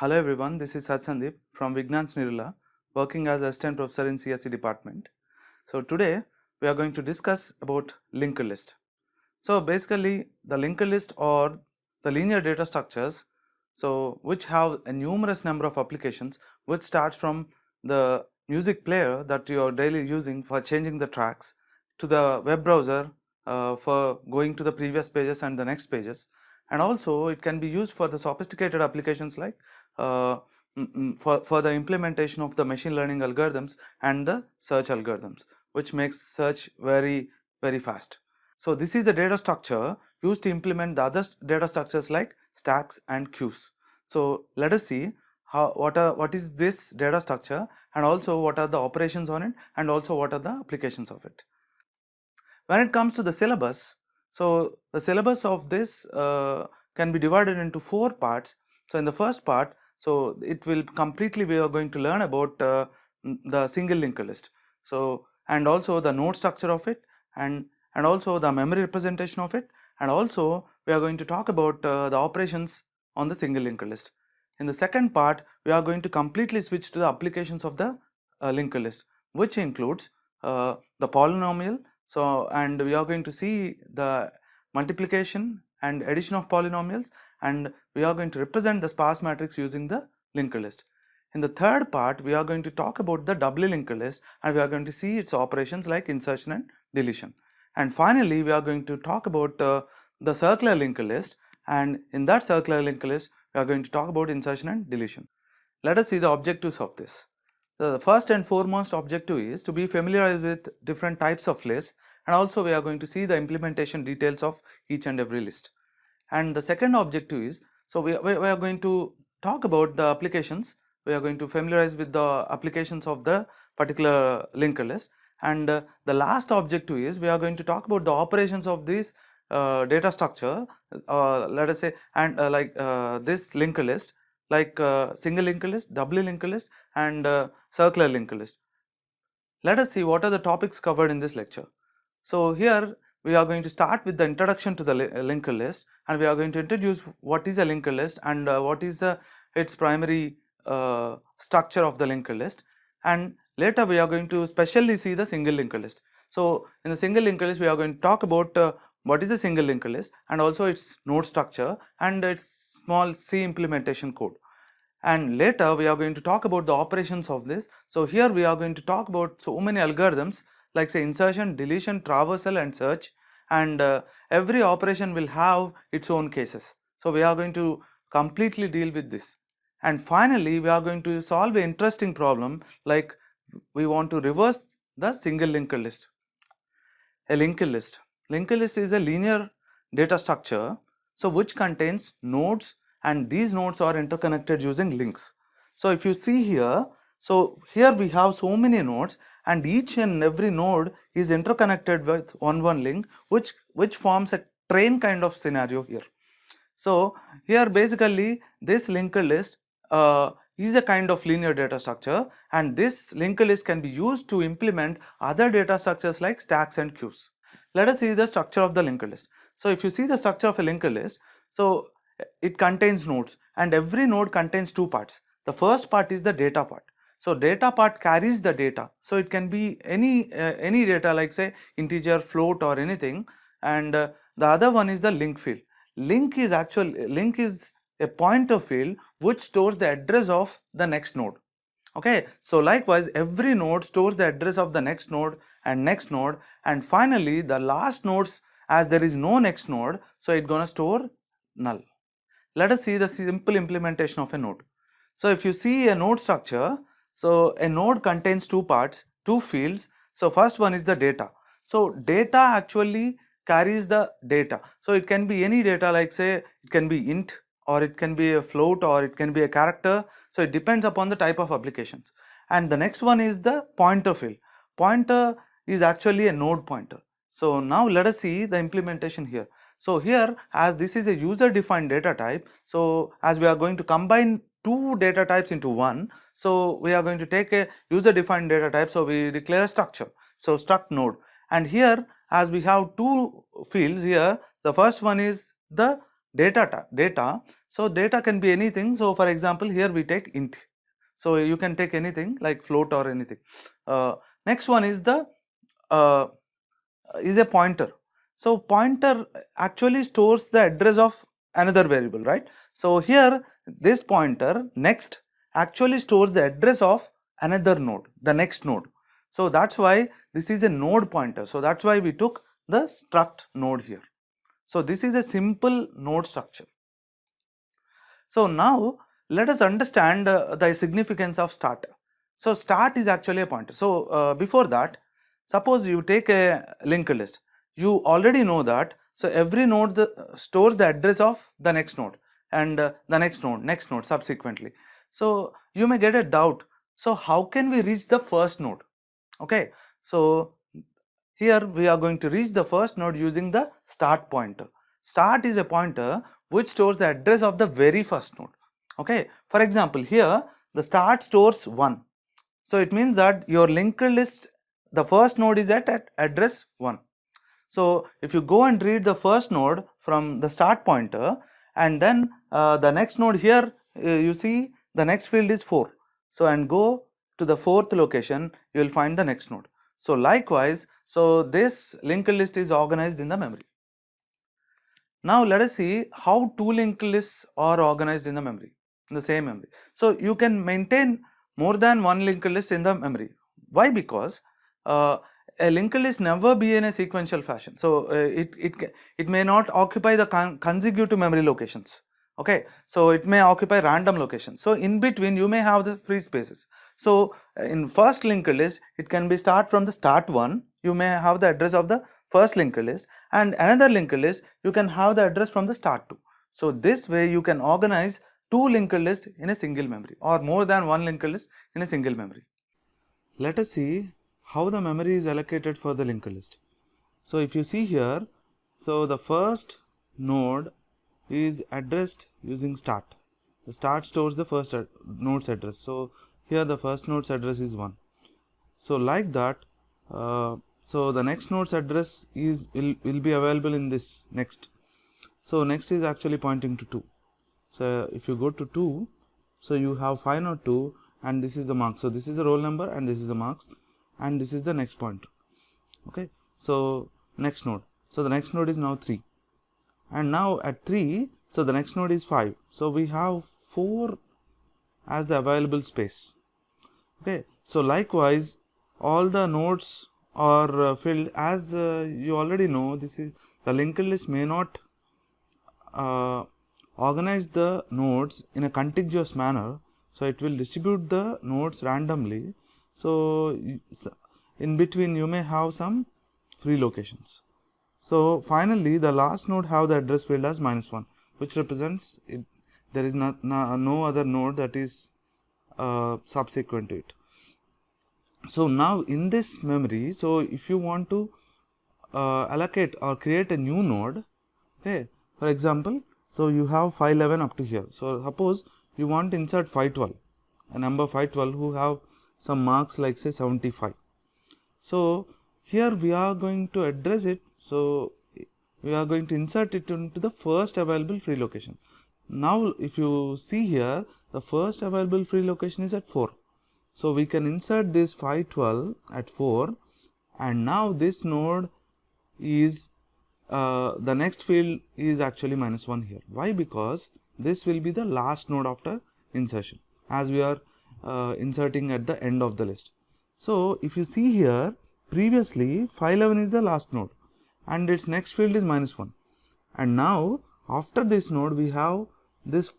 Hello everyone, this is Satsandeep from Vignan Nirula, working as Assistant Professor in CSE department. So today we are going to discuss about linked list. So basically the linked list or the linear data structures, so which have a numerous number of applications, which starts from the music player that you are daily using for changing the tracks, to the web browser for going to the previous pages and the next pages, and also it can be used for the sophisticated applications like uh, for the implementation of the machine learning algorithms and the search algorithms, which makes search very fast. So this is the data structure used to implement the other data structures like stacks and queues. So let us see what is this data structure, and also what are the operations on it, and also what are the applications of it. When it comes to the syllabus, so the syllabus of this can be divided into 4 parts. So in the first part, so it will completely, we are going to learn about the single linked list. So and also the node structure of it, and also the memory representation of it, and also we are going to talk about the operations on the single linked list. In the second part, we are going to completely switch to the applications of the linked list, which includes the polynomial. So and we are going to see the multiplication and addition of polynomials, and we are going to represent the sparse matrix using the linked list. In the third part, we are going to talk about the doubly linked list, and we are going to see its operations like insertion and deletion. And finally, we are going to talk about the circular linked list, and in that circular linked list, we are going to talk about insertion and deletion. Let us see the objectives of this. The first and foremost objective is to be familiarized with different types of lists, and also we are going to see the implementation details of each and every list. And the second objective is, so we are going to talk about the applications. We are going to familiarize with the applications of the particular linked list. And the last objective is, we are going to talk about the operations of this data structure, let us say, and this linked list, like single linked list, doubly linked list, and circular linked list. Let us see what are the topics covered in this lecture. So here we are going to start with the introduction to the linked list, and we are going to introduce what is a linked list, and what is its primary structure of the linked list, and later we are going to specially see the single linked list. So in the single linked list, we are going to talk about what is a single linked list, and also its node structure and its small C implementation code. And later we are going to talk about the operations of this. So here we are going to talk about so many algorithms like say insertion, deletion, traversal and search, and every operation will have its own cases. So we are going to completely deal with this. And finally we are going to solve an interesting problem, like we want to reverse the single linked list. A linked list. Linked list is a linear data structure, so which contains nodes, and these nodes are interconnected using links. So if you see here, so here we have so many nodes, and each and every node is interconnected with one link, which forms a train kind of scenario here. So here basically this linked list is a kind of linear data structure, and this linked list can be used to implement other data structures like stacks and queues. Let us see the structure of the linked list. So if you see the structure of a linked list, so it contains nodes, and every node contains two parts. The first part is the data part. So data part carries the data. So it can be any data like say integer, float or anything, and the other one is the link field. Link is a pointer field which stores the address of the next node. Okay, so likewise every node stores the address of the next node, and finally the last nodes, as there is no next node, so it's gonna store null. Let us see the simple implementation of a node. So if you see a node structure, so a node contains two parts, two fields. So first one is the data. So data actually carries the data. So it can be any data, like say it can be int, or it can be a float, or it can be a character. So it depends upon the type of applications. And the next one is the pointer field. Pointer is actually a node pointer. So now let us see the implementation here. So here, as this is a user defined data type, so as we are going to combine two data types into one, so we are going to take a user defined data type, so we declare a structure, so struct node. And here, as we have two fields here, the first one is the data. So data can be anything. So for example, here we take int. So you can take anything like float or anything. Next one is the is a pointer. So pointer actually stores the address of another variable, right? So here this pointer next actually stores the address of another node, the next node. So that's why this is a node pointer. So that's why we took the struct node here. So this is a simple node structure. So now let us understand the significance of start. So start is actually a pointer. So before that, suppose you take a linked list. You already know that. So every node stores the address of the next node and the next node subsequently. So you may get a doubt. So how can we reach the first node? Okay. So here we are going to reach the first node using the start pointer. Start is a pointer which stores the address of the very first node. Okay. For example, here the start stores 1. So it means that your linked list, the first node is at address 1. So if you go and read the first node from the start pointer, and then the next node here, you see the next field is 4. So and go to the 4th location, you will find the next node. So likewise, so this linked list is organized in the memory. Now let us see how two linked lists are organized in the memory, in the same memory. So you can maintain more than one linked list in the memory. Why? Because a linked list never be in a sequential fashion. So it may not occupy the consecutive memory locations. Okay, so it may occupy random locations. So in between you may have the free spaces. So in first linked list, it can be start from the start 1. You may have the address of the first linked list, and another linked list you can have the address from the start 2. So this way you can organize two linked lists in a single memory or more than one linked list in a single memory. Let us see how the memory is allocated for the linked list. So if you see here, so the first node is addressed using start. The start stores the first node's address. So here the first node's address is 1. So like that, so the next node's address is will be available in this next. So next is actually pointing to 2. So if you go to 2, so you have 502 and this is the mark. So this is the roll number and this is the marks and this is the next pointer. Okay. So next node. So the next node is now 3. And now at 3, so the next node is 5. So we have 4 as the available space. Okay. So likewise, all the nodes are filled. As you already know, this is the linked list may not organize the nodes in a contiguous manner. So it will distribute the nodes randomly. So in between you may have some free locations. So finally the last node have the address field as -1, which represents it, there is no other node that is subsequent to it. So now in this memory, so if you want to allocate or create a new node, okay, for example, so you have 511 up to here. So suppose you want to insert 512, a number 512 who have some marks like say 75. So here we are going to address it. So we are going to insert it into the first available free location. Now if you see here, the first available free location is at 4. So we can insert this 512 at 4, and now this node is the next field is actually -1 here. Why? Because this will be the last node after insertion, as we are inserting at the end of the list. So if you see here, previously 511 is the last node and its next field is -1, and now after this node we have this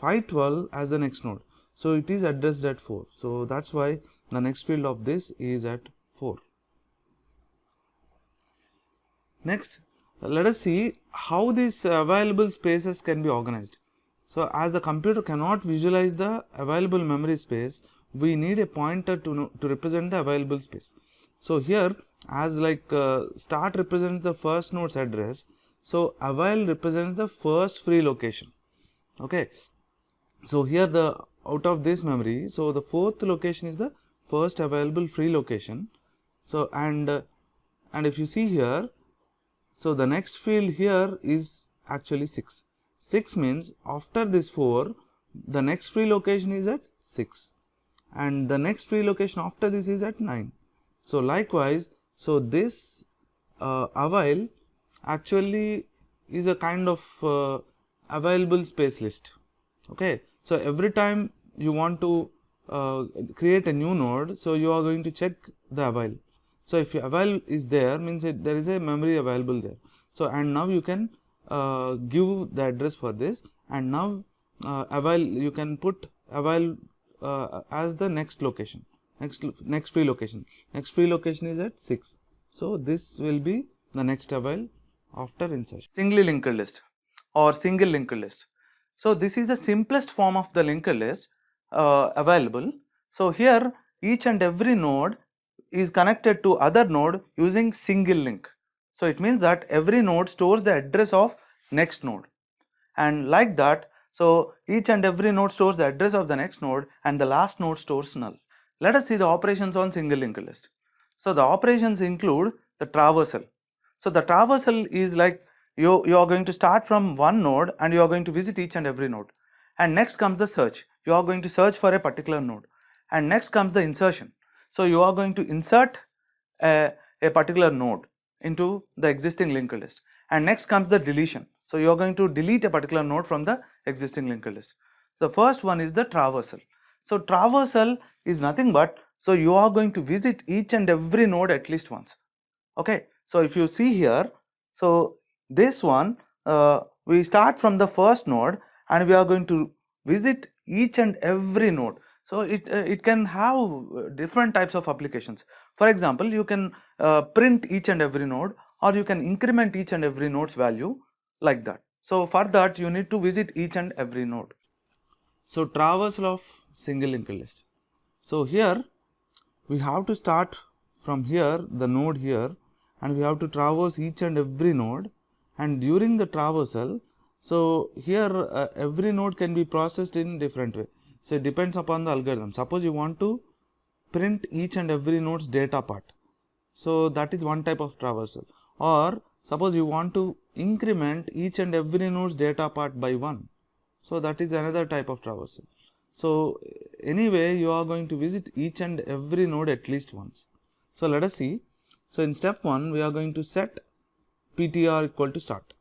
512 as the next node. So it is addressed at 4. So that's why the next field of this is at 4. Next, let us see how these available spaces can be organized. So as the computer cannot visualize the available memory space, we need a pointer to represent the available space. So here, as like start represents the first node's address, so avail represents the first free location. Okay. So here out of this memory, so the 4th location is the first available free location. So and if you see here, so the next field here is actually 6. 6 means after this 4, the next free location is at 6 and the next free location after this is at 9. So, likewise, so this avail actually is a kind of available space list. Okay. So, every time you want to create a new node, so you are going to check the avail. So, if avail is there, means there is a memory available there. So, and now you can give the address for this, and now avail, you can put avail as the next location, next free location. Next free location is at 6. So, this will be the next avail after insertion. Singly linked list or single linked list. So, this is the simplest form of the linked list available. So, here each and every node is connected to other node using single link. So, it means that every node stores the address of next node, and like that, so each and every node stores the address of the next node and the last node stores null. Let us see the operations on single linked list. So, the operations include the traversal. So, the traversal is like you are going to start from one node and you are going to visit each and every node, and next comes the search. You are going to search for a particular node, and next comes the insertion. So, you are going to insert a particular node into the existing linked list, and next comes the deletion. So, you are going to delete a particular node from the existing linked list. The first one is the traversal. So, traversal is nothing but, so you are going to visit each and every node at least once. Okay. So, if you see here, so this one we start from the first node and we are going to visit each and every node. So, it can have different types of applications. For example, you can print each and every node, or you can increment each and every node's value like that. So, for that you need to visit each and every node. So, traversal of single linked list. So, here we have to start from here, the node here, and we have to traverse each and every node, and during the traversal, so here every node can be processed in different way. So, it depends upon the algorithm. Suppose you want to print each and every node's data part. So, that is one type of traversal, or suppose you want to increment each and every node's data part by 1. So, that is another type of traversal. So, anyway you are going to visit each and every node at least once. So, let us see. So, in step 1 we are going to set ptr equal to start.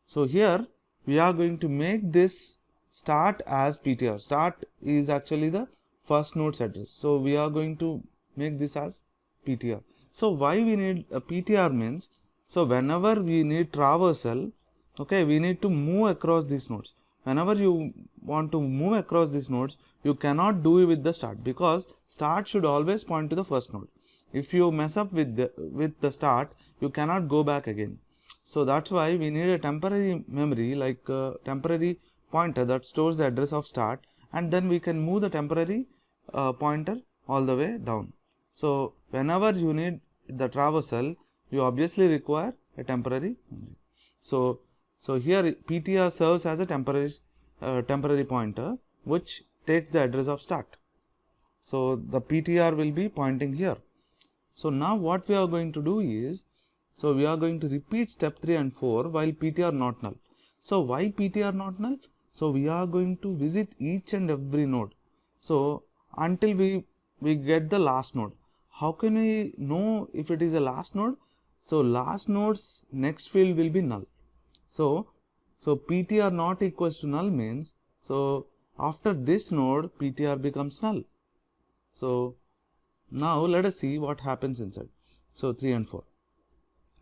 So, here we are going to make this start as ptr. Start is actually the first node's address. So, we are going to make this as ptr. So, why we need a ptr means, so whenever we need traversal, okay, we need to move across these nodes. Whenever you want to move across these nodes, you cannot do it with the start, because start should always point to the first node. If you mess up with the start, you cannot go back again. So, that is why we need a temporary memory, like a temporary pointer that stores the address of start, and then we can move the temporary pointer all the way down. So, whenever you need the traversal, you obviously require a temporary memory. So, here ptr serves as a temporary pointer which takes the address of start. So, the ptr will be pointing here. So, now what we are going to do is, so we are going to repeat step 3 and 4 while ptr not null. So, why ptr not null? So, we are going to visit each and every node. So, until we get the last node. How can we know if it is a last node? So, last node's next field will be null. So, ptr not equals to null means, so after this node ptr becomes null. So, now let us see what happens inside. So, 3 and 4.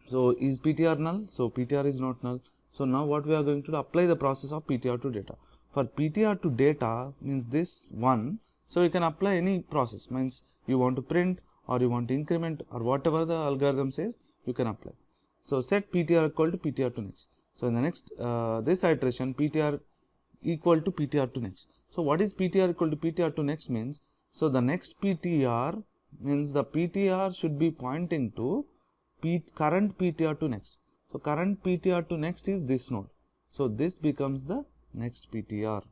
So, is ptr null? So, ptr is not null. So, now what we are going to do, apply the process of ptr to data. For ptr to data means this one. So, you can apply any process, means you want to print or you want to increment or whatever the algorithm says, you can apply. So, set ptr equal to ptr to next. So, in the next this iteration ptr equal to ptr to next. So, what is ptr equal to ptr to next means? So, the next ptr means the ptr should be pointing to current ptr to next. So, current ptr to next is this node. So, this becomes the next ptr.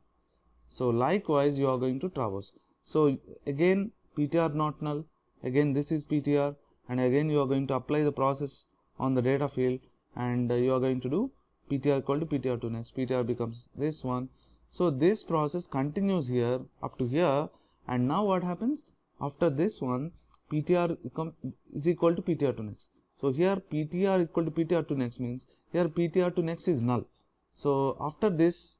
So, likewise you are going to traverse. So, again ptr not null, again this is ptr, and again you are going to apply the process on the data field, and you are going to do PTR equal to PTR to next, PTR becomes this one. So this process continues here up to here, and now what happens after this one, PTR is equal to PTR to next. So here PTR equal to PTR to next means here PTR to next is null. So after this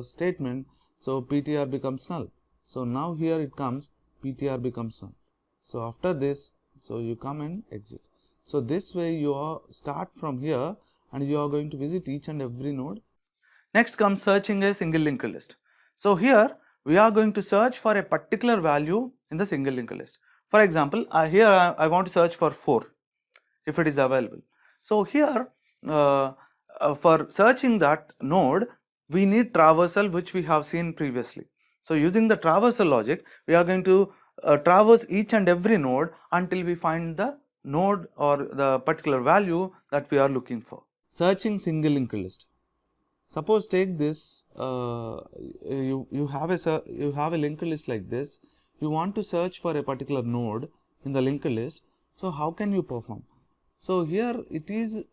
statement, so PTR becomes null. So now here it comes PTR becomes null. So after this, so you come and exit. So this way you are start from here and you are going to visit each and every node. Next comes searching a single linked list. So here we are going to search for a particular value in the single linked list. For example, here I want to search for 4 if it is available. So here for searching that node, we need traversal, which we have seen previously. So using the traversal logic, we are going to traverse each and every node until we find the node or the particular value that we are looking for. Searching single linked list. Suppose take this, you have a linked list like this. You want to search for a particular node in the linked list. So how can you perform? So here it is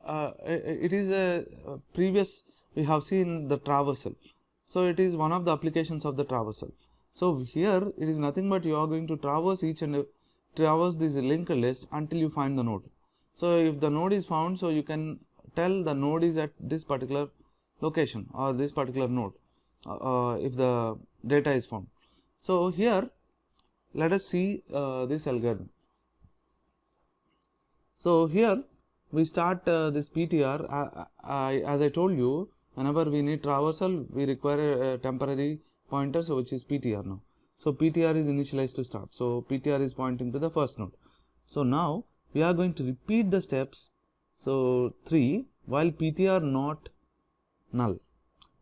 a previous, we have seen the traversal. So it is one of the applications of the traversal. So here it is nothing but you are going to traverse this linked list until you find the node. So if the node is found, so you can tell the node is at this particular location or this particular node if the data is found. So here let us see this algorithm. So here we start this PTR. As I told you, whenever we need traversal, we require a temporary pointer, so which is PTR now. So PTR is initialized to start. So PTR is pointing to the first node. So now we are going to repeat the steps. So 3 while PTR not null.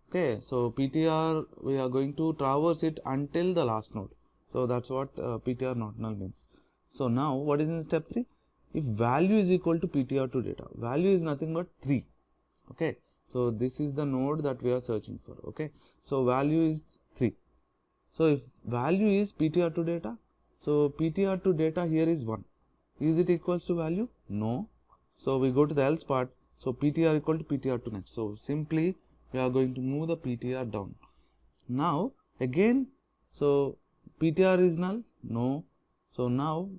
Okay, so PTR we are going to traverse it until the last node. So that's what PTR not null means. So now what is in step 3? If value is equal to PTR to data, value is nothing but 3. Okay, so this is the node that we are searching for. Okay, so value is 3. So if value is PTR to data, so PTR to data here is 1. Is it equals to value? No. So we go to the else part. So PTR equal to PTR to next. So simply we are going to move the PTR down. Now again, so PTR is null? No. So now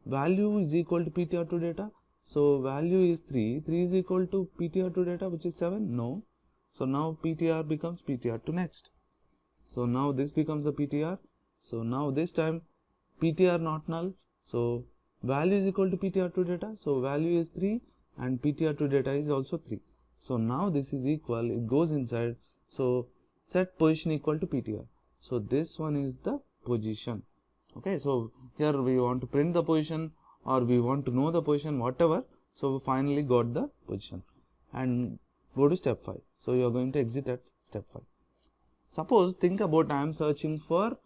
value is equal to PTR to data. So value is 3. 3 is equal to PTR to data, which is 7? No. So now PTR becomes PTR to next. So now this becomes the PTR. So now this time PTR not null. So value is equal to PTR to data. So value is 3 and PTR to data is also 3. So now this is equal, it goes inside. So set position equal to PTR. So this one is the position. Okay, so here we want to print the position or we want to know the position, whatever. So we finally got the position and go to step 5. So you are going to exit at step 5. Suppose think about I am searching for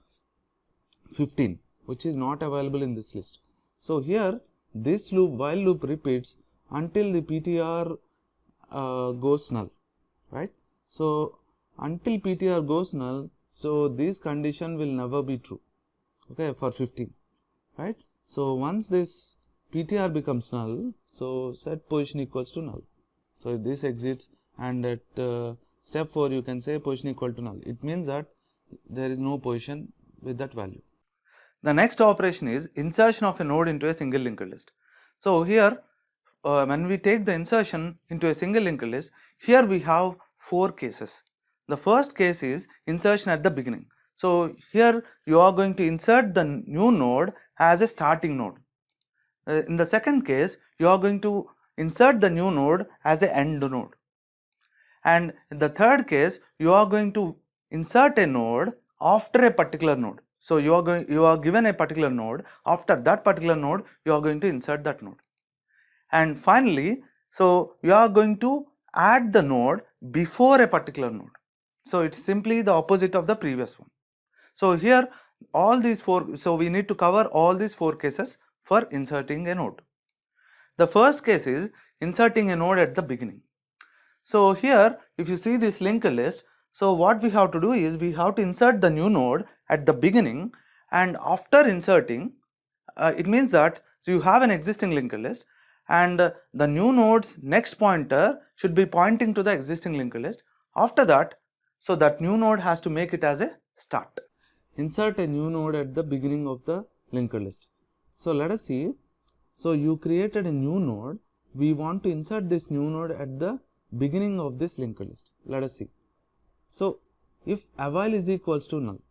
15, which is not available in this list. So here this loop, while loop repeats until the PTR goes null, right? So until PTR goes null, so this condition will never be true. Okay, for 15, right? So once this PTR becomes null, so set position equals to null. So if this exits and at step 4 you can say position equal to null. It means that there is no position with that value. The next operation is insertion of a node into a single linked list. So here when we take the insertion into a single linked list, here we have 4 cases. The first case is insertion at the beginning. So here you are going to insert the new node as a starting node. In the second case, you are going to insert the new node as an end node. And in the third case, you are going to insert a node after a particular node. So you are given a particular node. After that particular node, you are going to insert that node. And finally, so you are going to add the node before a particular node. So it's simply the opposite of the previous one. So here all these 4, so we need to cover all these 4 cases for inserting a node. The first case is inserting a node at the beginning. So here if you see this linked list, so what we have to do is we have to insert the new node at the beginning, and after inserting it means that so you have an existing linked list, and the new node's next pointer should be pointing to the existing linked list. After that, so that new node has to make it as a start. Insert a new node at the beginning of the linked list. So let us see. So you created a new node. We want to insert this new node at the beginning of this linked list. Let us see. So if avail is equals to null.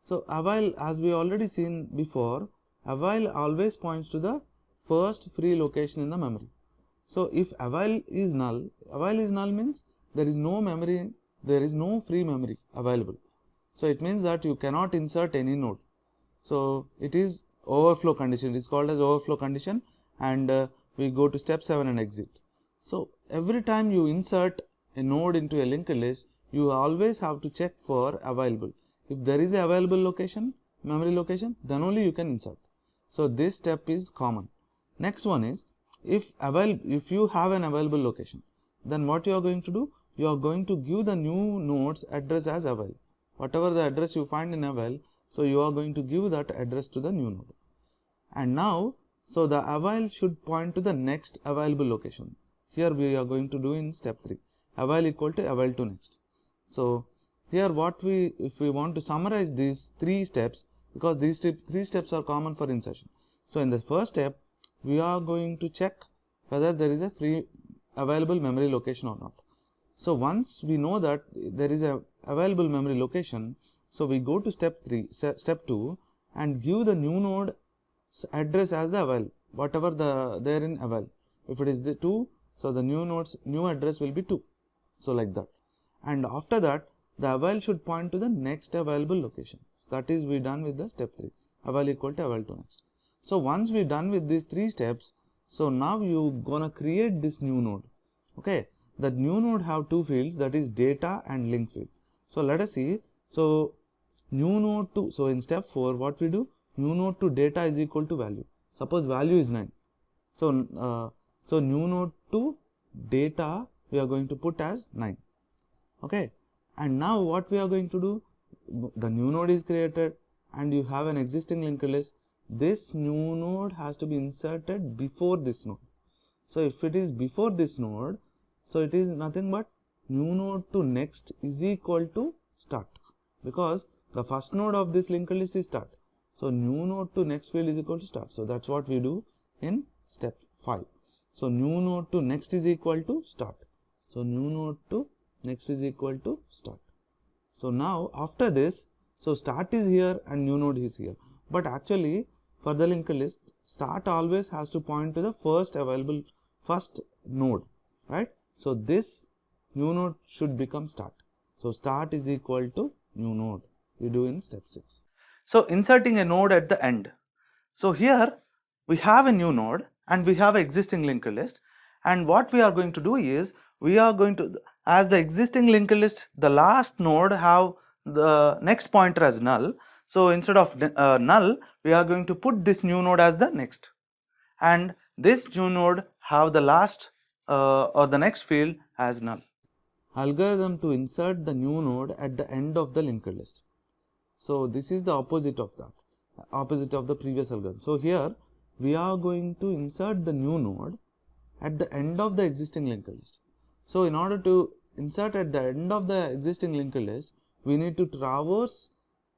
So avail, as we already seen before, avail always points to the first free location in the memory. So if avail is null means there is no memory, there is no free memory available. So it means that you cannot insert any node. So it is overflow condition, it is called as overflow condition, and we go to step 7 and exit. So every time you insert a node into a linked list, you always have to check for available. If there is a available location, memory location, then only you can insert. So this step is common. Next one is, if you have an available location, then what you are going to do? You are going to give the new node's address as avail. Whatever the address you find in avail, so you are going to give that address to the new node. And now, so the avail should point to the next available location. Here we are going to do in step 3, avail equal to avail to next. So here if we want to summarize these 3 steps, because these 3 steps are common for insertion. So in the first step, we are going to check whether there is a free available memory location or not. So once we know that there is a available memory location, so we go to step 2 and give the new node address as the avail, whatever there in avail. If it is the 2, so the new node's new address will be 2. So like that. And after that, the avail should point to the next available location. That is, we done with the step 3, avail equal to avail to next. So once we done with these 3 steps, so now you gonna create this new node. Okay, the new node have 2 fields, that is data and link field. So let us see. So new node to, so in step 4, what we do? New node to data is equal to value. Suppose value is 9. So so new node to data we are going to put as 9. Okay, and now what we are going to do? The new node is created and you have an existing linked list. This new node has to be inserted before this node. So if it is before this node, so it is nothing but new node to next is equal to start, because the first node of this linked list is start. So new node to next field is equal to start. So that's what we do in step 5. So new node to next is equal to start. So new node to next is equal to start. So now after this, so start is here and new node is here. But actually for the linked list, start always has to point to the first available first node, right? So this new node should become start. So start is equal to new node. We do in step 6. So inserting a node at the end. So here we have a new node and we have an existing linked list, and what we are going to do is, we are going to, as the existing linked list, the last node have the next pointer as null. So instead of null, we are going to put this new node as the next, and this new node have the last or the next field as null. Algorithm to insert the new node at the end of the linked list. So this is the opposite of that, opposite of the previous algorithm. So here we are going to insert the new node at the end of the existing linked list. So in order to insert at the end of the existing linked list, we need to traverse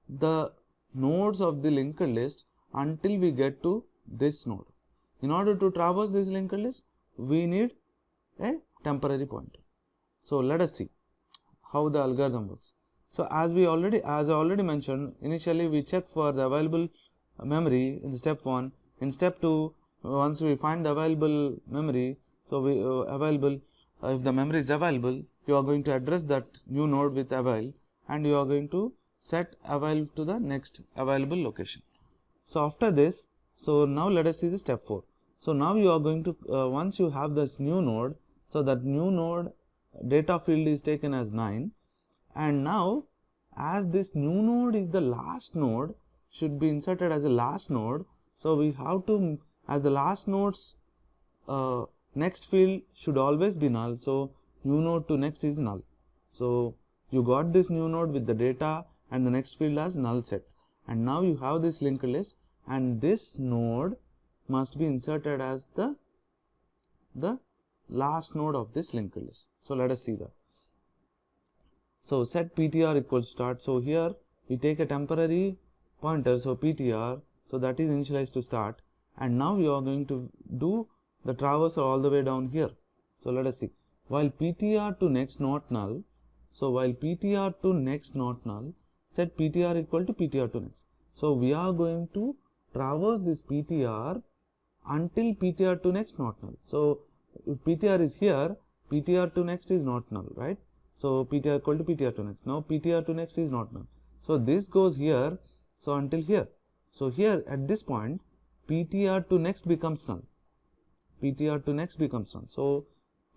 the nodes of the linked list until we get to this node. In order to traverse this linked list, we need a temporary pointer. So let us see how the algorithm works. So as I already mentioned, initially we check for the available memory in step 1. In step 2, once we find the available memory, so we if the memory is available, you are going to address that new node with avail, and you are going to set avail to the next available location. So after this, so now let us see the step 4. So now you are going to once you have this new node, so that new node data field is taken as 9, and now as this new node is the last node, should be inserted as a last node. So we have to, as the last node's next field should always be null. So new node to next is null. So you got this new node with the data and the next field as null set, and now you have this linked list, and this node must be inserted as the the last node of this linked list. So let us see that. So set PTR equals start. So here we take a temporary pointer, so PTR, so that is initialized to start, and now we are going to do the traversal all the way down here. So let us see. While PTR to next not null, so while PTR to next not null, set PTR equal to PTR to next. So we are going to traverse this PTR until PTR to next not null. So if PTR is here, PTR to next is not null, right? So PTR equal to PTR to next. Now PTR to next is not null. So this goes here, so until here. So here at this point, PTR to next becomes null. PTR to next becomes null. So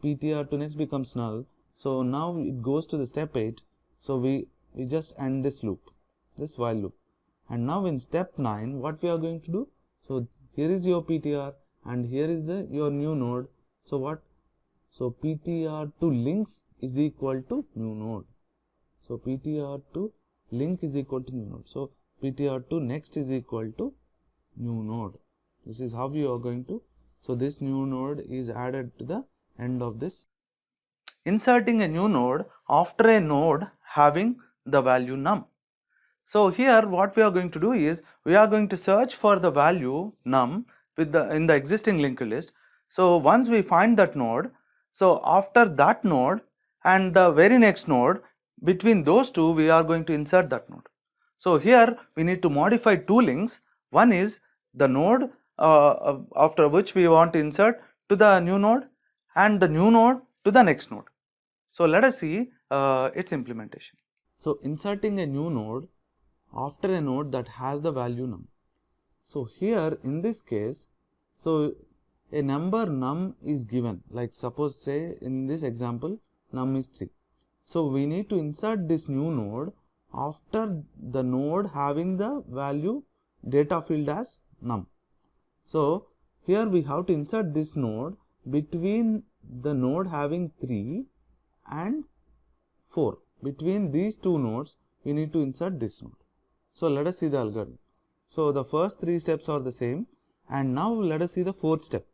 PTR to next becomes null. So now it goes to the step 8. So we just end this loop, this while loop. And now in step 9, what we are going to do? So here is your PTR and here is your new node. So what? So PTR to link is equal to new node. So PTR to link is equal to new node. So PTR to next is equal to new node. This is how you are going to. So this new node is added to the end of this. Inserting a new node after a node having the value num. So here what we are going to do is we are going to search for the value num in the existing linked list. So once we find that node, so after that node and the very next node, between those two we are going to insert that node. So here we need to modify two links. One is the node after which we want to insert to the new node, and the new node to the next node. So let us see its implementation. So inserting a new node after a node that has the value num. So here in this case, so a number num is given, like suppose say in this example num is 3. So we need to insert this new node after the node having the value data field as num. So here we have to insert this node between the node having 3 and 4. Between these two nodes we need to insert this node. So let us see the algorithm. So the first 3 steps are the same, and now let us see the fourth step.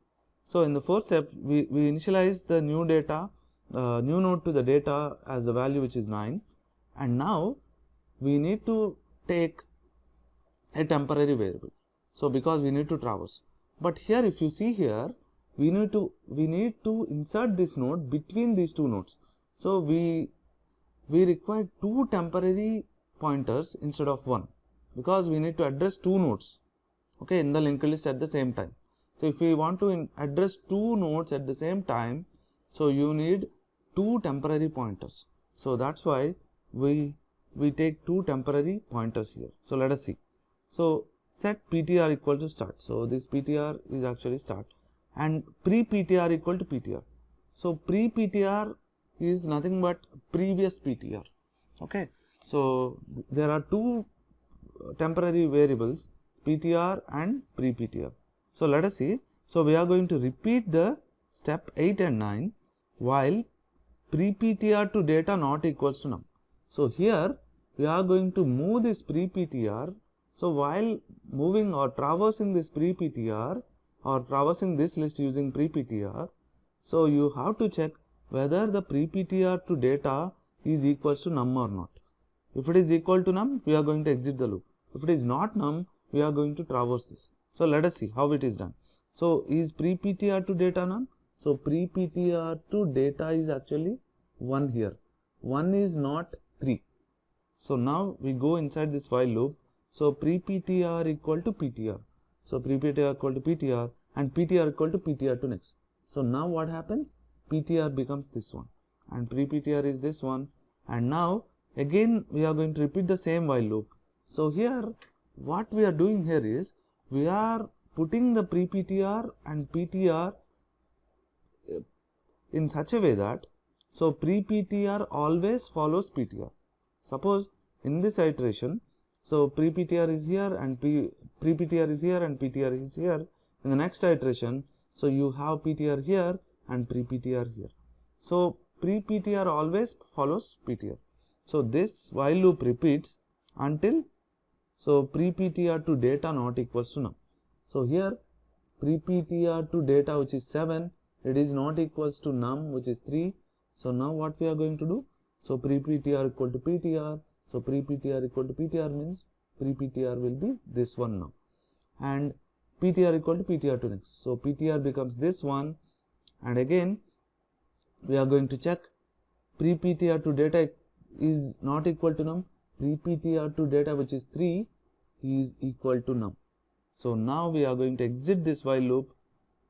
So in the fourth step we initialize the new data, new node to the data as a value which is 9, and now we need to take a temporary variable. So because we need to traverse, but here if you see here, we need to insert this node between these two nodes. So we require 2 temporary pointers instead of 1, because we need to address 2 nodes, okay, in the linked list at the same time. So if we want to address 2 nodes at the same time, so you need 2 temporary pointers. So that's why we take 2 temporary pointers here. So let us see. So set PTR equal to start. So this PTR is actually start, and pre-PTR equal to PTR. So pre-PTR is nothing but previous PTR. Okay. So there are 2 temporary variables, PTR and pre-PTR. So let us see. So we are going to repeat the step 8 and 9 while pre-PTR to data not equals to num. So here we are going to move this pre-PTR. So while moving or traversing this pre-PTR or traversing this list using pre-PTR, so you have to check whether the pre-PTR to data is equals to num or not. If it is equal to num, we are going to exit the loop. If it is not num, we are going to traverse this. So let us see how it is done. So is pre-PTR to data num? So pre-PTR to data is actually 1 here. 1 is not 3. So now we go inside this while loop. So pre-PTR equal to PTR. So pre-PTR equal to PTR and PTR equal to PTR to next. So now what happens? PTR becomes this one and pre-PTR is this one, and now again we are going to repeat the same while loop. So here what we are doing here is we are putting the pre-PTR and PTR in such a way that so pre-PTR always follows PTR. Suppose in this iteration, so pre-PTR is here and pre-PTR is here and PTR is here. In the next iteration, so you have PTR here and pre-PTR here. So pre-PTR always follows PTR. So this while loop repeats until so pre-PTR to data not equals to num. So here pre-PTR to data which is 7 it is not equals to num, which is 3. So now what we are going to do? So pre-PTR equal to PTR. So pre-PTR equal to PTR means pre-PTR will be this one now, and PTR equal to PTR to next. So PTR becomes this one, and again we are going to check pre-PTR to data is not equal to num. Pre-PTR to data, which is 3, is equal to num. So now we are going to exit this while loop,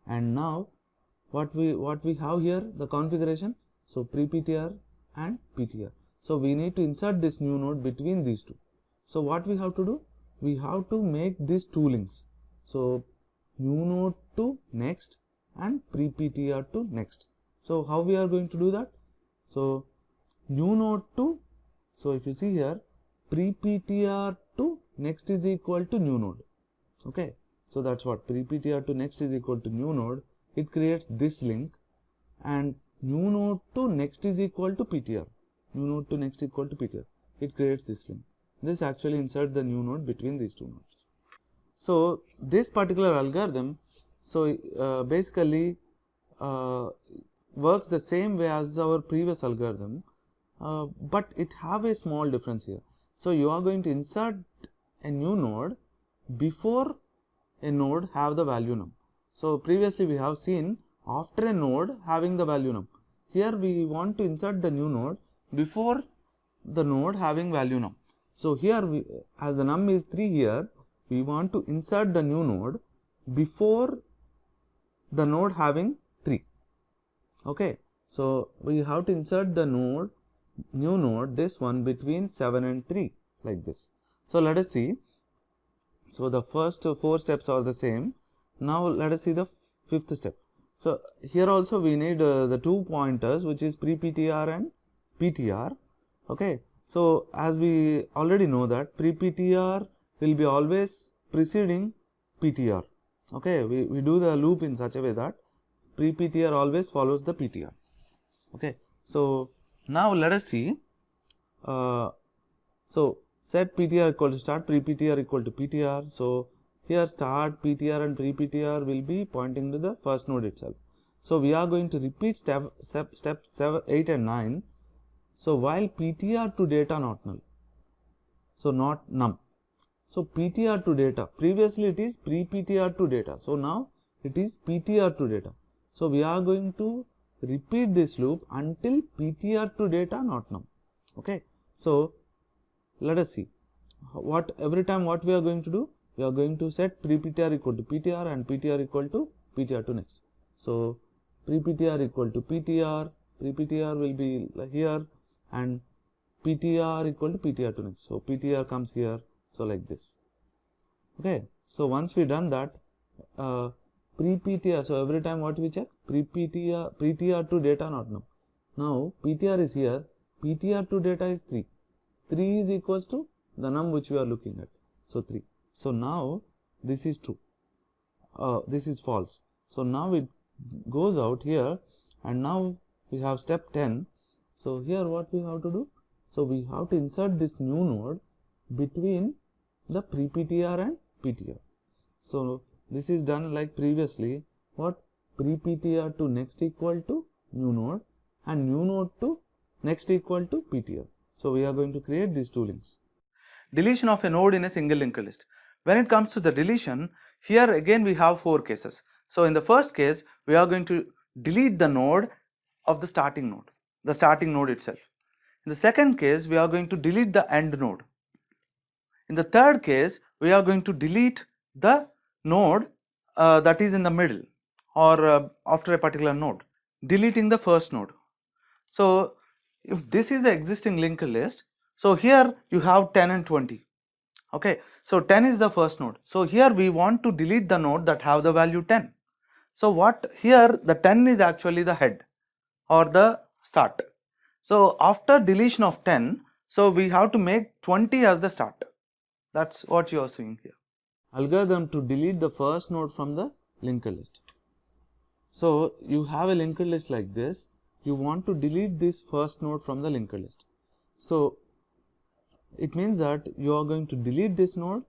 and now what we have here, the configuration. So pre-PTR and PTR. So we need to insert this new node between these two. So what we have to do? We have to make these two links. So new node to next and pre-PTR to next. So how we are going to do that? So new node to, so if you see here, pre-PTR to next is equal to new node. Okay, so that's what pre-PTR to next is equal to new node. It creates this link, and new node to next is equal to PTR. New node to next equal to PTR. It creates this link. This actually insert the new node between these two nodes. So this particular algorithm, so basically works the same way as our previous algorithm, but it have a small difference here. So you are going to insert a new node before a node have the value num. So previously we have seen after a node having the value num. Here we want to insert the new node before the node having value num. So here we, as the num is 3 here, we want to insert the new node before the node having 3. Okay, so we have to insert the node, new node, this one between 7 and 3 like this. So let us see. So the first 4 steps are the same. Now let us see the 5th step. So here also we need the 2 pointers, which is pre-PTR and PTR. Okay, so as we already know that pre-PTR will be always preceding PTR. Okay, we do the loop in such a way that pre-PTR always follows the PTR. Okay, so now let us see. So set PTR equal to start, pre-PTR equal to PTR. So here start, PTR and pre-PTR will be pointing to the first node itself. So we are going to repeat step 7, 8 and 9. So while PTR to data not null, so not num. So PTR to data, previously it is pre-PTR to data. So now it is PTR to data. So we are going to repeat this loop until PTR to data not num. Okay, so let us see every time what we are going to do. We are going to set pre-PTR equal to PTR and PTR equal to PTR to next. So pre-PTR equal to PTR, pre-PTR will be here, and PTR equal to PTR to next. So PTR comes here, so like this. Okay, so once we done that, pre-PTR, so every time what we check, PTR to data not num. Now PTR is here, PTR to data is 3. 3 is equals to the num which we are looking at, so 3. So now this is true, this is false. So now it goes out here, and now we have step 10. So here what we have to do? So we have to insert this new node between the pre-PTR and PTR. So this is done like previously. What? Pre-PTR to next equal to new node, and new node to next equal to PTR. So we are going to create these two links. Deletion of a node in a single linked list. When it comes to the deletion, here again we have 4 cases. So in the first case, we are going to delete the node of the starting node itself. In the second case, we are going to delete the end node. In the third case, we are going to delete the node that is in the middle or after a particular node, deleting the first node. So if this is the existing linked list, so here you have 10 and 20. Okay, so 10 is the first node. So here we want to delete the node that have the value 10. So what here, the 10 is actually the head or the start. So after deletion of 10, so we have to make 20 as the start. That's what you are seeing here. Algorithm to delete the first node from the linked list. So you have a linked list like this. You want to delete this first node from the linked list. So it means that you are going to delete this node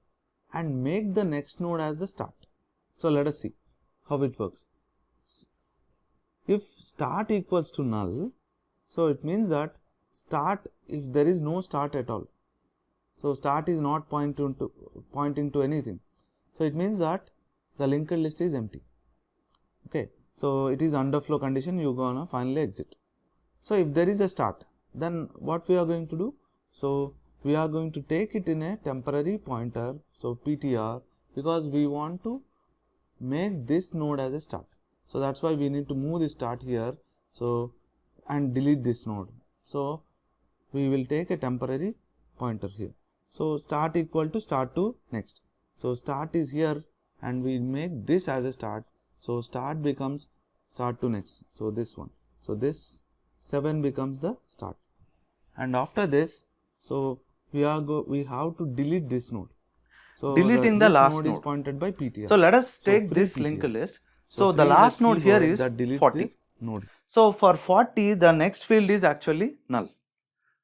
and make the next node as the start. So let us see how it works. if start equals to null, so it means that start, if there is no start at all, so start is not pointing to anything, so it means that the linked list is empty. Okay, so it is underflow condition, you gonna finally exit. So if there is a start, then what we are going to do? So we are going to take it in a temporary pointer, so PTR, because we want to make this node as a start. So that's why we need to move the start here, so and delete this node. So we will take a temporary pointer here. So start equal to start to next. So start is here and we make this as a start. So start becomes start to next. So this one. So this 7 becomes the start. And after this, so we have to delete this node. So deleting the last node is pointed by PTR. So let us take this linked list. So the last node here is 40. Node. So for 40, the next field is actually null.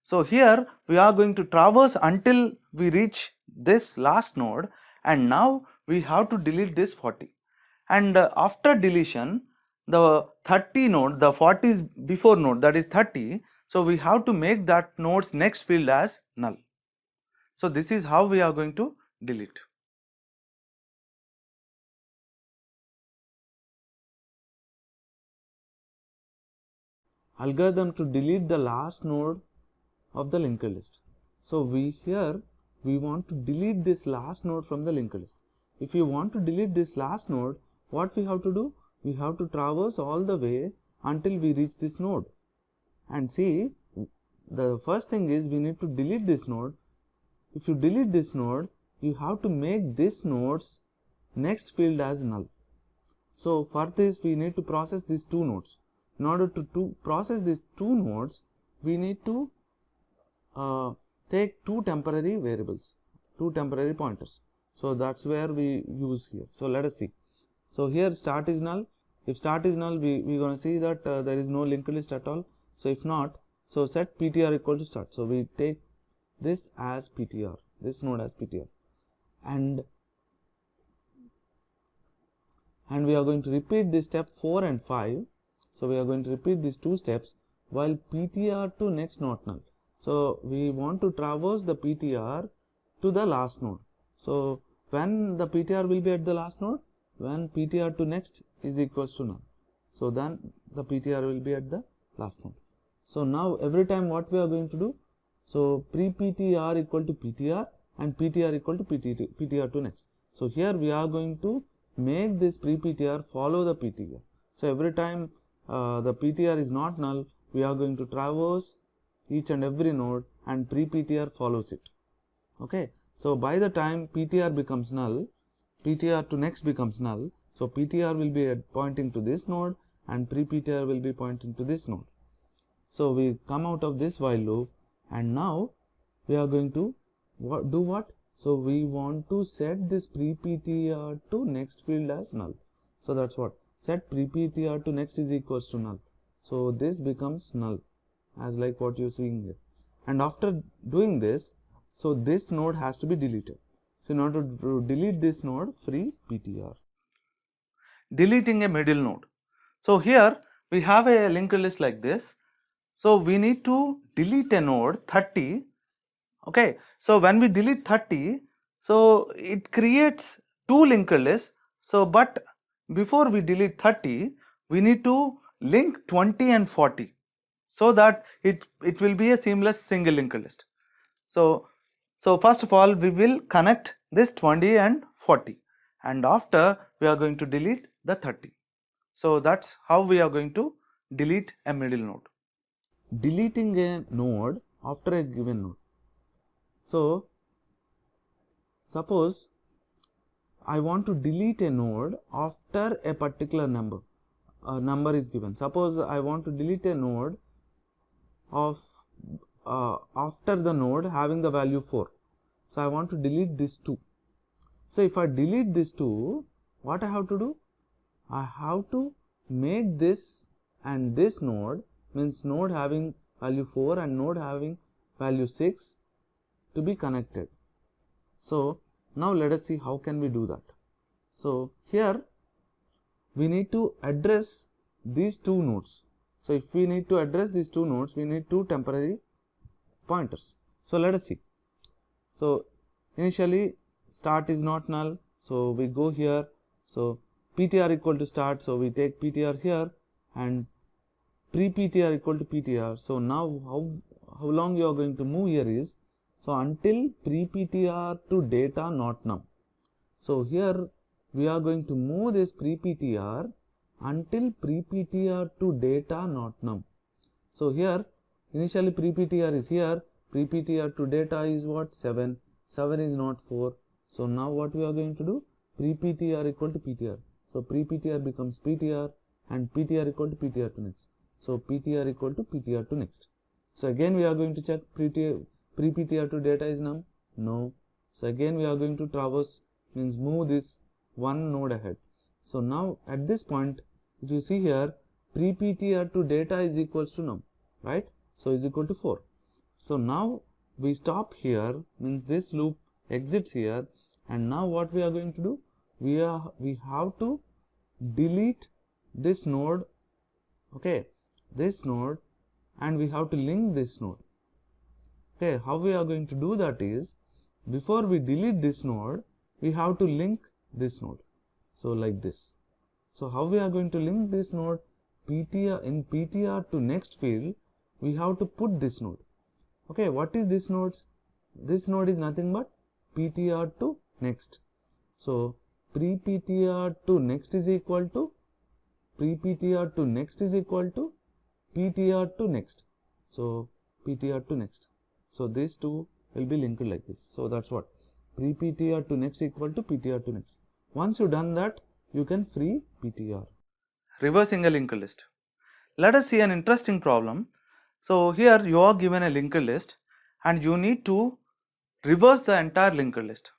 So here we are going to traverse until we reach this last node, and now we have to delete this 40. And after deletion, the 30 node, the 40 is before node, that is 30. So we have to make that node's next field as null. So this is how we are going to delete. Algorithm to delete the last node of the linked list. So we want to delete this last node from the linked list. If you want to delete this last node, what we have to do? We have to traverse all the way until we reach this node. And see, the first thing is we need to delete this node. If you delete this node, you have to make this node's next field as null. So for this, we need to process these two nodes. In order to process these two nodes, we need to take two temporary variables, two temporary pointers. So that's where we use here. So let us see. So here start is null. If start is null, we're going to see that there is no linked list at all. So if not, so set PTR equal to start. So we take this as PTR, this node as PTR, and we are going to repeat this step 4 and 5. So we are going to repeat these two steps while PTR to next not null. So we want to traverse the PTR to the last node. So when the PTR will be at the last node? When PTR to next is equals to null. So then the PTR will be at the last node. So now every time what we are going to do? So pre-PTR equal to PTR and PTR equal to PTR to next. So here we are going to make this pre-PTR follow the PTR. So every time the PTR is not null, we are going to traverse each and every node and pre-PTR follows it. Okay. So by the time PTR becomes null, PTR to next becomes null. So PTR will be pointing to this node and pre-PTR will be pointing to this node. So we come out of this while loop and now we are going to do what? So we want to set this pre-PTR to next field as null. So that's what? Set pre-PTR to next is equals to null. So this becomes null as like what you're seeing here. And after doing this, so this node has to be deleted. So in order to delete this node, free PTR. Deleting a middle node. So here we have a linked list like this. So we need to delete a node 30. Okay. So when we delete 30, so it creates two linked lists. So but before we delete 30, we need to link 20 and 40 so that it will be a seamless single linked list. So first of all, we will connect this 20 and 40 and after we are going to delete the 30. So that's how we are going to delete a middle node. Deleting a node after a given node. So suppose I want to delete a node after a particular number. A number is given. Suppose I want to delete a node of after the node having the value 4. So I want to delete this 2. So if I delete this 2, what I have to do? I have to make this and this node, means node having value 4 and node having value 6 to be connected. So now let us see how can we do that. So here we need to address these two nodes. So if we need to address these two nodes, we need two temporary pointers. So let us see. So initially start is not null, so we go here. So PTR equal to start, so we take PTR here, and pre-PTR equal to PTR. So now how long you are going to move here is, so until pre-PTR to data not num. So here we are going to move this pre-PTR until pre-PTR to data not num. So here initially pre-PTR is here, pre-PTR to data is what? 7, 7 is not 4. So now what we are going to do? Pre-PTR equal to PTR. So pre-PTR becomes PTR and PTR equal to PTR to next. So PTR equal to PTR to next. So again we are going to check pre-PTR to data is num? No. So again we are going to traverse, means move this one node ahead. So now at this point, if you see here, pre-PTR to data is equals to num, right? So is equal to 4. So now we stop here, means this loop exits here, and now what we are going to do? We have to delete this node, okay, this node, and we have to link this node. Okay, how we are going to do that is, before we delete this node, we have to link this node. So like this. So how we are going to link this node? PTR, in PTR to next field, we have to put this node. Okay, what is this node? This node is nothing but PTR to next. So pre-PTR to next is equal to pre-PTR to next is equal to PTR to next. So PTR to next. So these two will be linked like this. So that's what pre-PTR to next equal to PTR to next. Once you done that, you can free PTR. Reversing a linked list. Let us see an interesting problem. So here you are given a linked list and you need to reverse the entire linked list.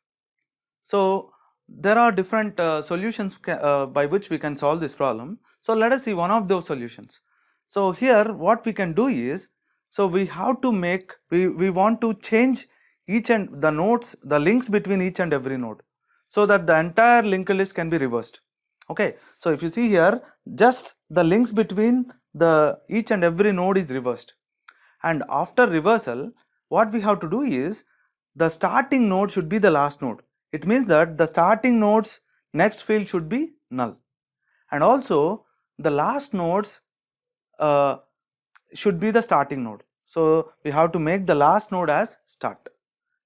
So there are different solutions by which we can solve this problem. So let us see one of those solutions. So here what we can do is, so we have to make, we want to change each and the nodes, the links between each and every node, so that the entire linked list can be reversed. Okay, so if you see here, just the links between the each and every node is reversed, and after reversal what we have to do is, the starting node should be the last node. It means that the starting node's next field should be null, and also the last nodes should be the starting node. So we have to make the last node as start.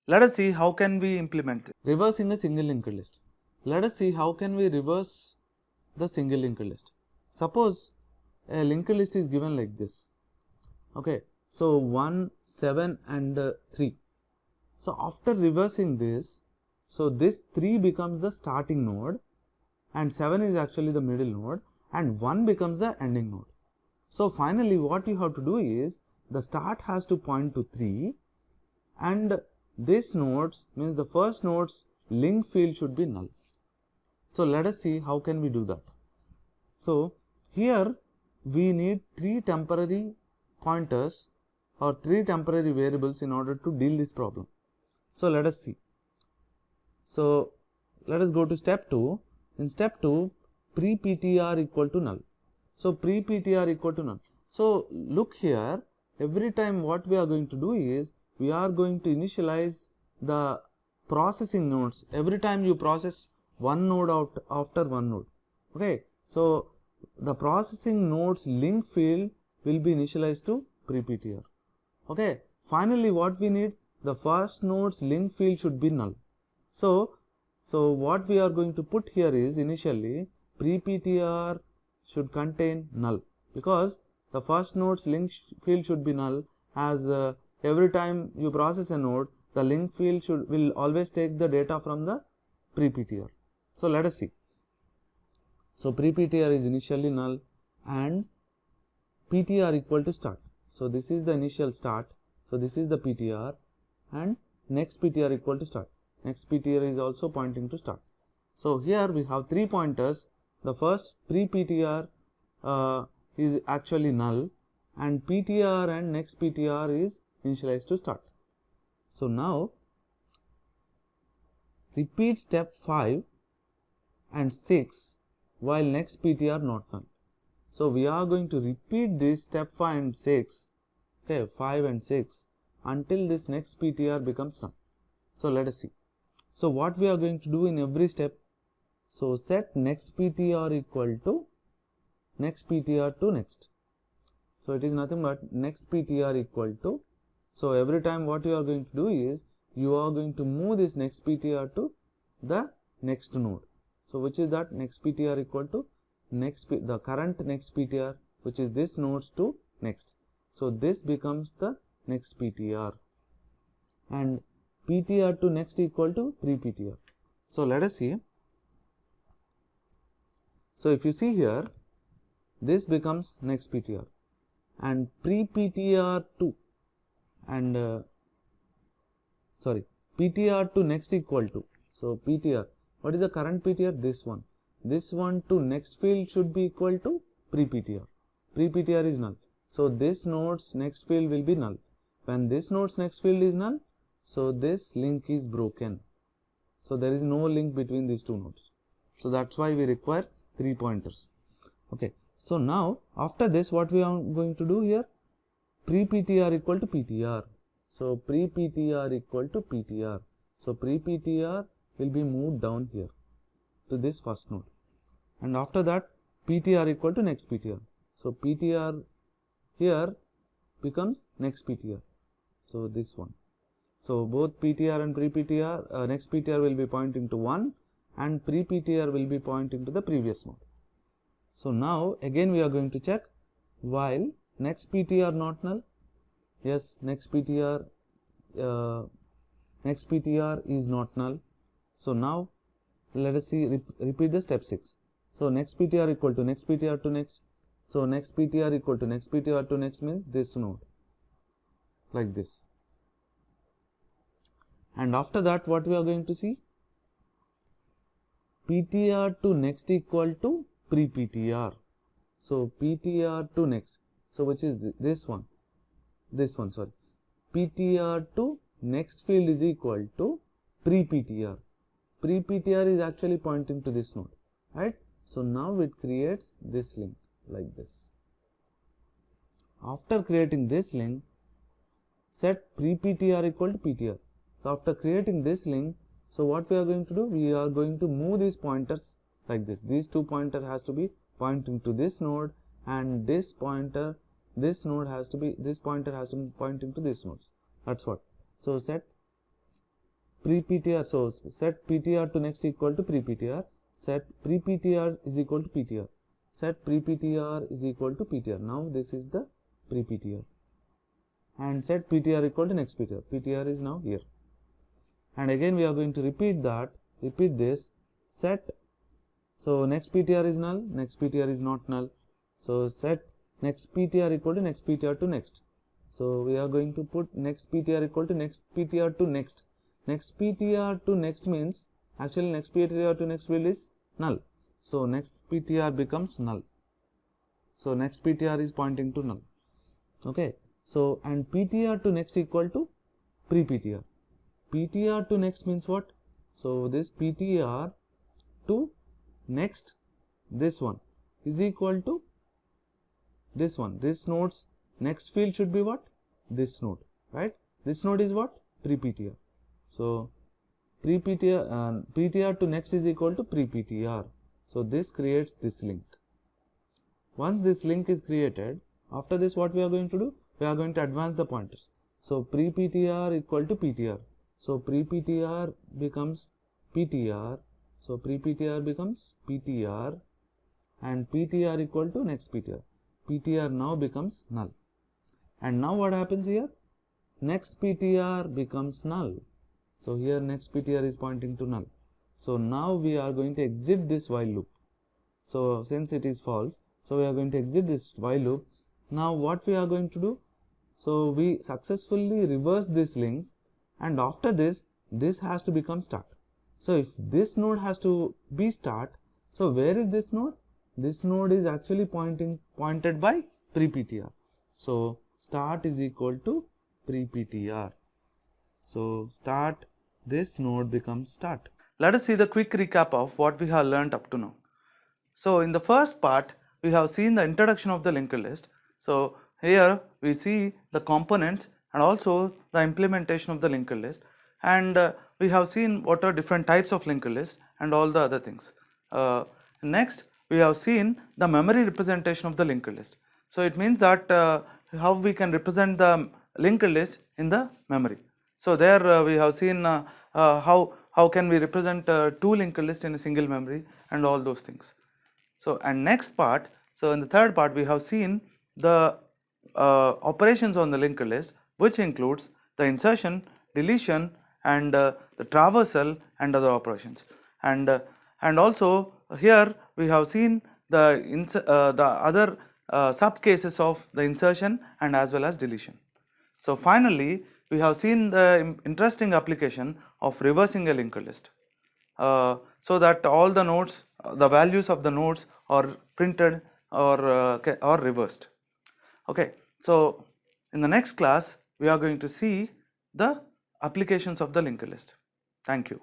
Let us see how can we implement it. Reversing a single linked list. Let us see how can we reverse the single linked list. Suppose a linked list is given like this. Okay, so 1, 7 and 3. So after reversing this, so this 3 becomes the starting node and 7 is actually the middle node and 1 becomes the ending node. So finally what you have to do is, the start has to point to 3 and this nodes, means the first node's link field should be null. So let us see how can we do that. So here we need 3 temporary pointers or 3 temporary variables in order to deal this problem. So let us see. So let us go to step 2. In step 2, pre-PTR equal to null. So pre-PTR equal to null. So look here, every time what we are going to do is, we are going to initialize the processing nodes every time you process one node out after one node. Okay, so the processing nodes link field will be initialized to pre-PTR. Okay, finally what we need, the first node's link field should be null. So what we are going to put here is, initially pre-PTR should contain null, because the first node's link field should be null, as every time you process a node, the link field will always take the data from the pre-PTR. So let us see. So pre-PTR is initially null and PTR equal to start. So this is the initial start. So this is the PTR and next PTR equal to start. Next PTR is also pointing to start. So here we have 3 pointers. The first pre-PTR is actually null and PTR and next PTR is initialized to start. So now repeat step 5 and 6 while next PTR not null. So we are going to repeat this step 5 and 6, okay, 5 and 6 until this next PTR becomes null. So let us see. So what we are going to do in every step, so set next PTR equal to next PTR to next. So it is nothing but next PTR equal to, so every time what you are going to do is, you are going to move this next PTR to the next node. So which is that next PTR equal to the current next PTR, which is this nodes to next. So this becomes the next PTR, and PTR to next equal to pre-PTR. So let us see. So if you see here, this becomes next PTR, and pre-PTR to and PTR to next equal to. So PTR, what is the current PTR? This one. This one to next field should be equal to pre-PTR. Pre-PTR is null. So this node's next field will be null. When this node's next field is null, so this link is broken. So there is no link between these two nodes. So that's why we require 3 pointers. Okay. So now after this, what we are going to do here? Pre-PTR equal to PTR. So pre-PTR equal to PTR. So pre-PTR will be moved down here to this first node, and after that PTR equal to next PTR. So PTR here becomes next PTR. So this one. So both PTR and pre-PTR, next PTR will be pointing to 1, and pre-PTR will be pointing to the previous node. So now again we are going to check, while next PTR not null. Yes, next PTR is not null. So now let us see, repeat the step 6. So next PTR equal to next PTR to next. So next PTR equal to next PTR to next means this node, like this. And after that, what we are going to see? PTR to next equal to pre-PTR. So PTR to next. So which is this one? Sorry. PTR to next field is equal to pre-PTR. Pre-PTR is actually pointing to this node, right? So now it creates this link like this. After creating this link, set pre-PTR equal to PTR. So after creating this link, so what we are going to do? We are going to move these pointers like this. These two pointers has to be pointing to this node, and this pointer has to be pointing to this node. That's what. So set pre-PTR, so set PTR to next equal to pre-PTR, set pre-PTR is equal to PTR, set pre-PTR is equal to PTR. Now this is the pre-PTR, and set PTR equal to next PTR. PTR is now here, and again we are going to repeat this, set, so next PTR is null, next PTR is not null. So set next PTR equal to next PTR to next. So we are going to put next PTR equal to next PTR to next. Next PTR to next means actually next PTR to next field is null. So next PTR becomes null. So next PTR is pointing to null. Okay. So and PTR to next equal to pre-PTR. PTR to next means what? So this PTR to next, this one is equal to this one. This node's next field should be what? This node, right? This node is what? Pre-PTR. So pre-PTR, PTR to next is equal to pre-PTR. So this creates this link. Once this link is created, after this what we are going to do? We are going to advance the pointers. So pre-PTR equal to PTR. So pre-PTR becomes PTR. So pre-PTR becomes PTR, and PTR equal to next PTR. PTR now becomes null. And now what happens here? Next PTR becomes null. So here next PTR is pointing to null. So now we are going to exit this while loop. So since it is false, so we are going to exit this while loop. Now what we are going to do? So we successfully reverse these links, and after this, this has to become start. So if this node has to be start, so where is this node? This node is actually pointed by pre-PTR. So start is equal to pre-PTR. So start, this node becomes start. Let us see the quick recap of what we have learnt up to now. So in the first part, we have seen the introduction of the linked list. So here we see the components and also the implementation of the linked list, and we have seen what are different types of linked list and all the other things. Next we have seen the memory representation of the linked list. So it means that how we can represent the linked list in the memory. So there we have seen how can we represent two linked list in a single memory and all those things. So and next part, so in the third part we have seen the operations on the linked list, which includes the insertion, deletion, and the traversal and other operations. And also here we have seen the other sub cases of the insertion and as well as deletion. So finally we have seen the interesting application of reversing a linked list, so that all the nodes, the values of the nodes are printed or reversed. Okay, so in the next class we are going to see the applications of the linked list. Thank you.